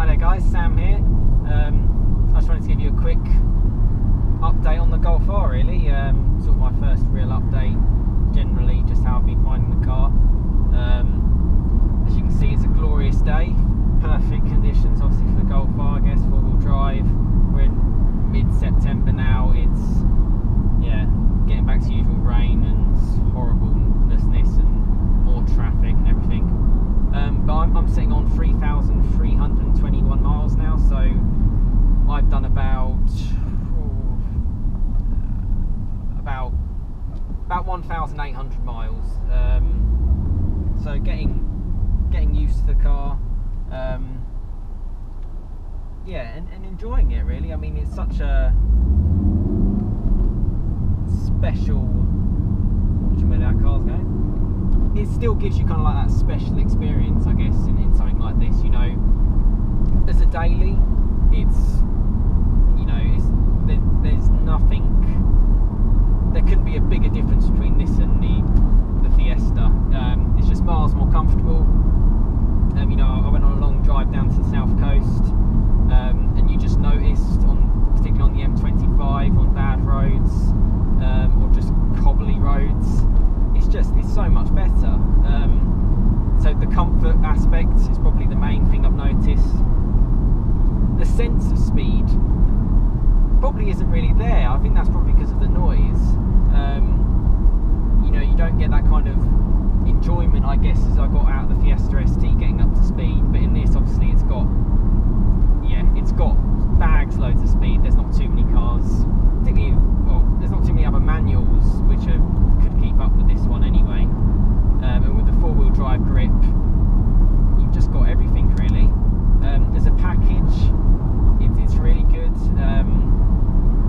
Hi there guys, Sam here. I just wanted to give you a quick update on the Golf R really, sort of my first real update generally, just how I've been finding the car. As you can see, it's a glorious day, perfect conditions obviously for the Golf R, I guess, four-wheel drive. We're in mid-September now, it's, yeah, getting back to usual rain and horribleness and more traffic and everything. But I'm sitting on 3,321 miles now, so I've done about 1,800 miles. So getting used to the car, yeah, and enjoying it really. I mean, it's such a special. Watching where that car's going. It still gives you kind of like that special experience, I guess, in something like this. You know, as a daily, it's, you know, there's nothing. There couldn't be a bigger difference between this and the Fiesta. It's just miles more comfortable. You know, I went on a long drive down to the south coast, and you just noticed, particularly on the M25, on bad roads or just cobbly roads, it's so much better. So the comfort aspect is probably the main thing I've noticed. The sense of speed probably isn't really there. I think that's probably because of the noise. You know, you don't get that kind of enjoyment, I guess, as I got out of the Fiesta ST getting up to speed. But in this, obviously, it's got bags loads of speed. There's not too many cars, particularly, well, there's not too many other manuals which could keep up with this one anyway. And with the four-wheel drive grip, you've just got everything really. There's a package, it's really good.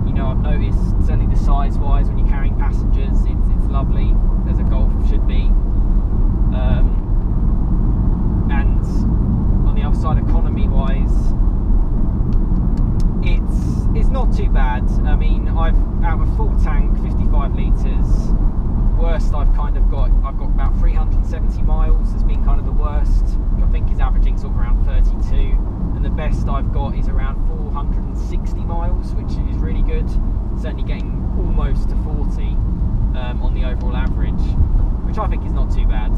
You know, I've noticed certainly the size-wise, when you're carrying passengers, it's lovely, as a Golf should be. And on the other side, economy-wise, it's not too bad. I mean, I've out of a full tank, 55 litres. Worst I've got about 370 miles has been kind of the worst, which I think is averaging sort of around 32, and the best I've got is around 460 miles, which is really good, certainly getting almost to 40 on the overall average, which I think is not too bad.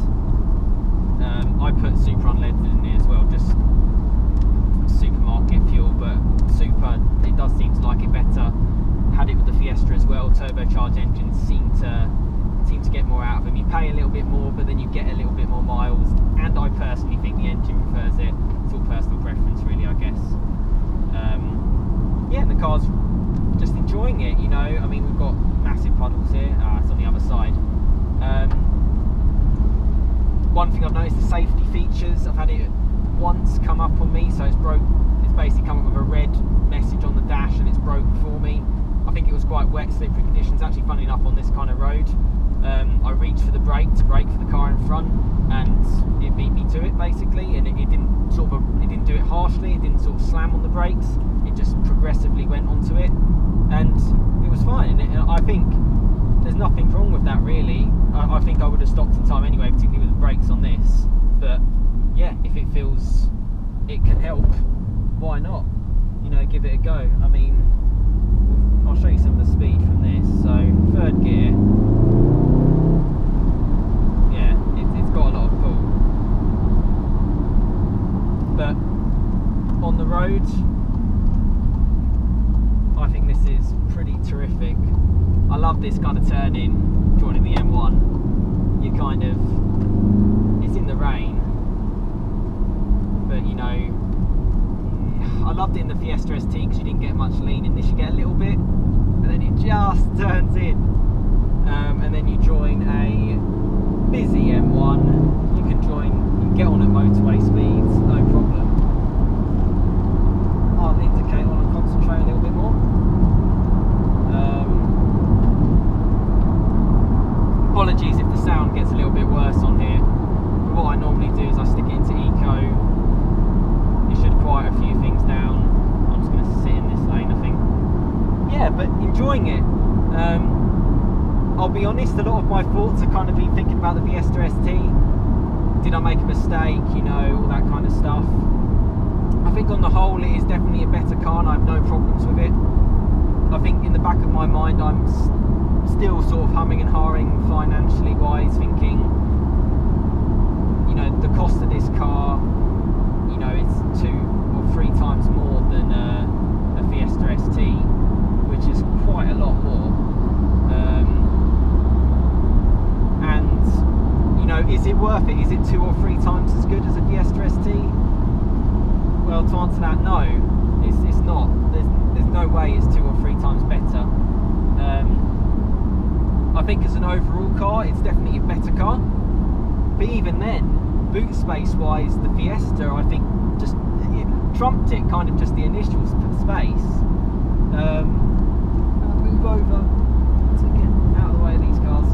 I put super unleaded in here as well, just supermarket fuel, but super, it does seem to like it better. Had it with the Fiesta as well. Turbocharged engines seem to get more out of them. You pay a little bit more, but then you get a little bit more miles, and I personally think the engine prefers it. It's all personal preference really, I guess. Yeah, and the car's just enjoying it, you know. I mean, we've got massive puddles here. It's on the other side. One thing I've noticed, the safety features, I've had it once come up on me, so it's basically come up with a red message on the dash and it's broke for me. I think it was quite wet, slippery conditions. Actually, funny enough, on this kind of road, I reached for the brake to brake for the car in front, and it beat me to it basically. And it didn't do it harshly. It didn't sort of slam on the brakes. It just progressively went onto it, and it was fine. And I think there's nothing wrong with that really. I think I would have stopped in time anyway, particularly with the brakes on this. But yeah, if it feels it can help, why not? You know, give it a go. I mean, I'll show you some of the speed from this. So, third gear, yeah, it's got a lot of pull. But on the road, I think this is pretty terrific. I love this kind of turn-in, joining the M1. You kind of, it's in the rain, but you know, I loved it in the Fiesta ST because you didn't get much lean. In this you get a little bit, but then it just turns in. And then you join a busy M1, you can get on at motorway speeds, no problem. I'll indicate, I want to concentrate a little bit more. Apologies if the sound gets a little bit worse on here. But what I normally do is I stick it into eco. It should quiet a few things down. I'm just going to sit in this lane, I think. Yeah, but enjoying it. I'll be honest, a lot of my thoughts have kind of been thinking about the Fiesta ST. Did I make a mistake? You know, all that kind of stuff. I think on the whole, it is definitely a better car and I have no problems with it. I think in the back of my mind I'm still sort of humming and hawing financially wise, thinking, you know, the cost of this car, you know, it's 2 or 3 times more than a Fiesta ST, which is quite a lot more. And, you know, is it worth it? Is it 2 or 3 times as good as a Fiesta ST? Well, to answer that, no, it's not. There's no way it's 2 or 3 times better. I think as an overall car, it's definitely a better car. But even then, boot space wise, the Fiesta, I think, just it trumped it, kind of just the initial space. I'll move over to get out of the way of these cars.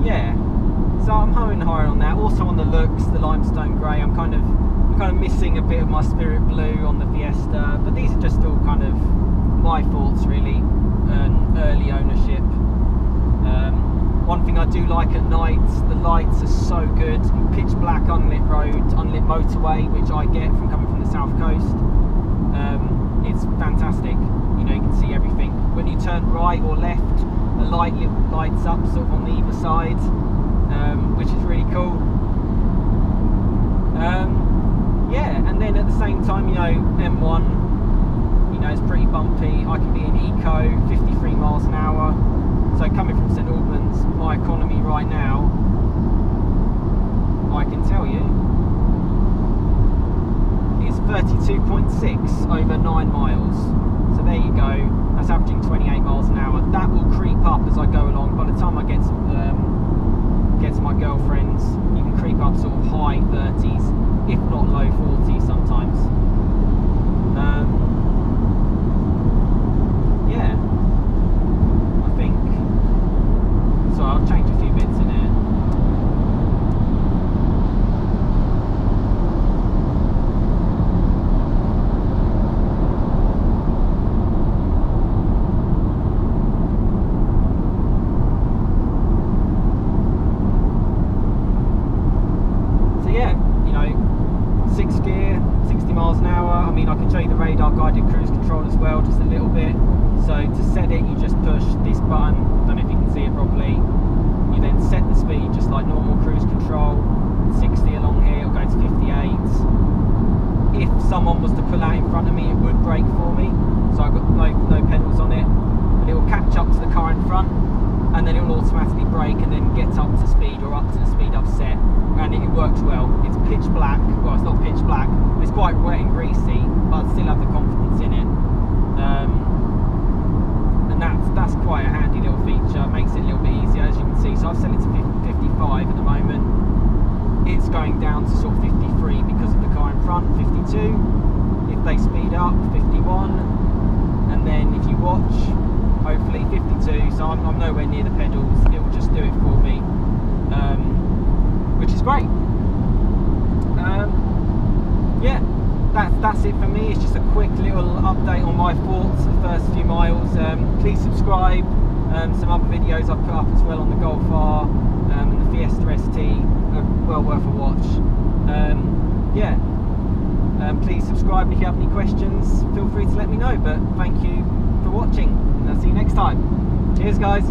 Yeah, so I'm humming higher on that. Also on the looks, the limestone grey, I'm kind of missing a bit of my spirit blue on the Fiesta, but these are just all kind of my faults really, early ownership. One thing I do like at night, the lights are so good. Pitch black unlit road, unlit motorway, which I get from coming from the south coast. It's fantastic. You know, you can see everything. When you turn right or left, the light lights up sort of on either side, which is really cool. Yeah, and then at the same time, you know, M1, you know, it's pretty bumpy. I can be in eco, 53 miles an hour. So coming from St Albans, my economy right now, I can tell you, is 32.6 over 9 miles. So there you go, that's averaging 28 miles an hour. That will creep up as I go along. By the time I get to my girlfriend's, you can creep up sort of high 30s, if not low 40s sometimes. Yeah, I think, so I'll change a few bits in here. So yeah, you know, 6 gear, 60 miles an hour. I mean, I can show you the radar guided cruise control as well, just a little bit. So to set it, you just push this button. Don't know if you can see it properly. You then set the speed just like normal cruise control. 60 along here, it'll go to 58. If someone was to pull out in front of me, it would brake for me. So I've got no pedals on it. But it will catch up to the car in front, and then it will automatically brake and then get up to speed, or up to the speed I've set. And it works well. It's pitch black. Well, it's not pitch black. It's quite wet and greasy, but I still have the confidence in it. And that's quite a handy little feature. Makes it a little bit easier, as you can see. So I've set it to 55 at the moment. It's going down to sort of 53 because of the car in front. 52. If they speed up, 51. And then if you watch, hopefully 52. So I'm nowhere near the pedals. It will just do it for me. Which is great. Yeah, that's it for me. It's just a quick little update on my thoughts the first few miles. Please subscribe. Some other videos I've put up as well on the Golf R and the Fiesta ST are well worth a watch. Yeah, please subscribe. If you have any questions, feel free to let me know. But thank you for watching, and I'll see you next time. Cheers, guys.